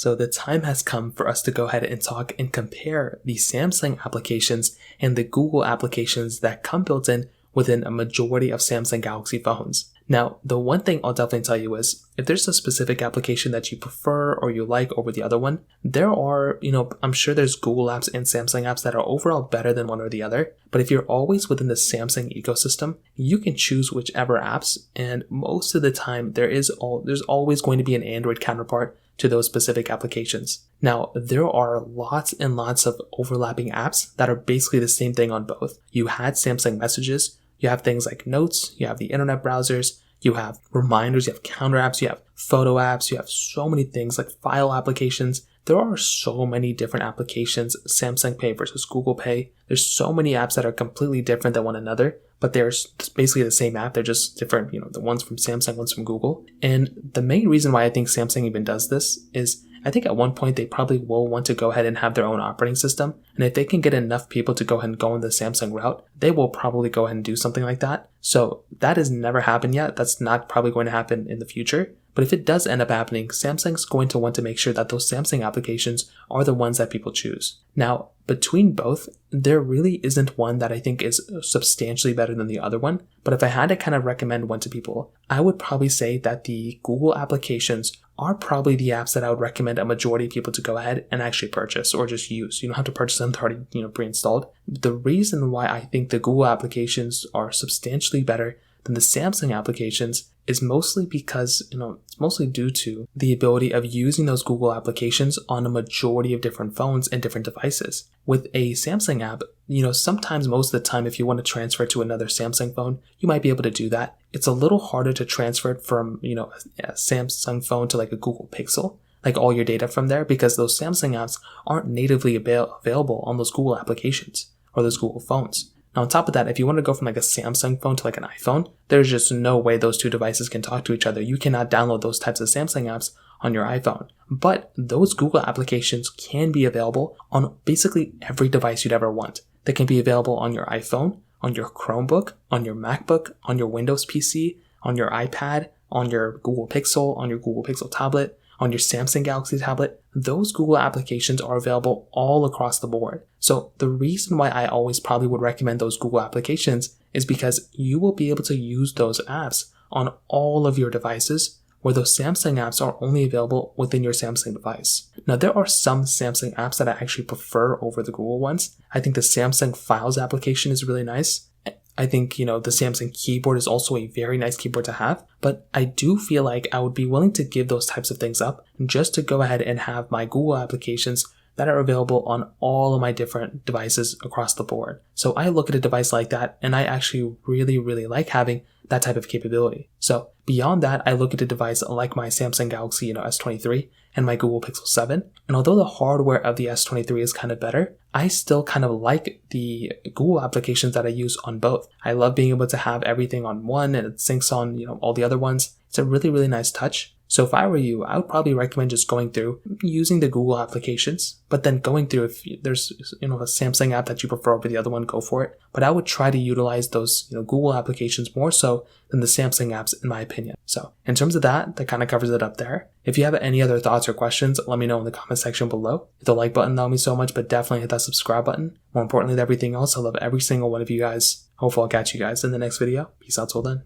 So the time has come for us to go ahead and talk and compare the Samsung applications and the Google applications that come built in within a majority of Samsung Galaxy phones. Now, the one thing I'll definitely tell you is, if there's a specific application that you prefer or you like over the other one, there are, I'm sure there's Google apps and Samsung apps that are overall better than one or the other. But if you're always within the Samsung ecosystem, you can choose whichever apps, and most of the time there's always going to be an Android counterpart to those specific applications. Now, there are lots and lots of overlapping apps that are basically the same thing on both. You had Samsung Messages, you have things like Notes, you have the internet browsers, you have reminders, you have counter apps, you have photo apps, you have so many things like file applications. There are so many different applications, Samsung Pay versus Google Pay. There's so many apps that are completely different than one another, but they're basically the same app. They're just different, the one's from Samsung, one's from Google. And the main reason why I think Samsung even does this is I think at one point they probably will want to go ahead and have their own operating system. And if they can get enough people to go ahead and go on the Samsung route, they will probably go ahead and do something like that. So that has never happened yet. That's not probably going to happen in the future. But if it does end up happening, Samsung's going to want to make sure that those Samsung applications are the ones that people choose. Now, between both, there really isn't one that I think is substantially better than the other one. But if I had to kind of recommend one to people, I would probably say that the Google applications are probably the apps that I would recommend a majority of people to go ahead and actually purchase or just use. You don't have to purchase them, they're already, pre-installed. The reason why I think the Google applications are substantially better than the Samsung applications is mostly because, it's mostly due to the ability of using those Google applications on a majority of different phones and different devices. With a Samsung app, sometimes most of the time if you want to transfer it to another Samsung phone, you might be able to do that. It's a little harder to transfer it from, a Samsung phone to like a Google Pixel, like all your data from there, because those Samsung apps aren't natively available on those Google applications or those Google phones. Now, on top of that, if you want to go from like a Samsung phone to like an iPhone, there's just no way those two devices can talk to each other. You cannot download those types of Samsung apps on your iPhone. But those Google applications can be available on basically every device you'd ever want. They can be available on your iPhone, on your Chromebook, on your MacBook, on your Windows PC, on your iPad, on your Google Pixel, on your Google Pixel tablet, on your Samsung Galaxy tablet. Those Google applications are available all across the board. So the reason why I always probably would recommend those Google applications is because you will be able to use those apps on all of your devices, where those Samsung apps are only available within your Samsung device. Now, there are some Samsung apps that I actually prefer over the Google ones. I think the Samsung Files application is really nice. I think, the Samsung keyboard is also a very nice keyboard to have, but I do feel like I would be willing to give those types of things up just to go ahead and have my Google applications that are available on all of my different devices across the board. So I look at a device like that and I actually really, really like having that type of capability. So beyond that, I look at a device like my Samsung Galaxy, S23 and my Google Pixel 7. And although the hardware of the S23 is kind of better, I still kind of like the Google applications that I use on both. I love being able to have everything on one and it syncs on, all the other ones. It's a really, really nice touch. So if I were you, I would probably recommend just going through using the Google applications, but then going through, if there's, a Samsung app that you prefer over the other one, go for it. But I would try to utilize those, Google applications more so than the Samsung apps, in my opinion. So in terms of that kind of covers it up there. If you have any other thoughts or questions, let me know in the comment section below. Hit the like button, that would mean so much, but definitely hit that subscribe button. More importantly than everything else, I love every single one of you guys. Hopefully I'll catch you guys in the next video. Peace out till then.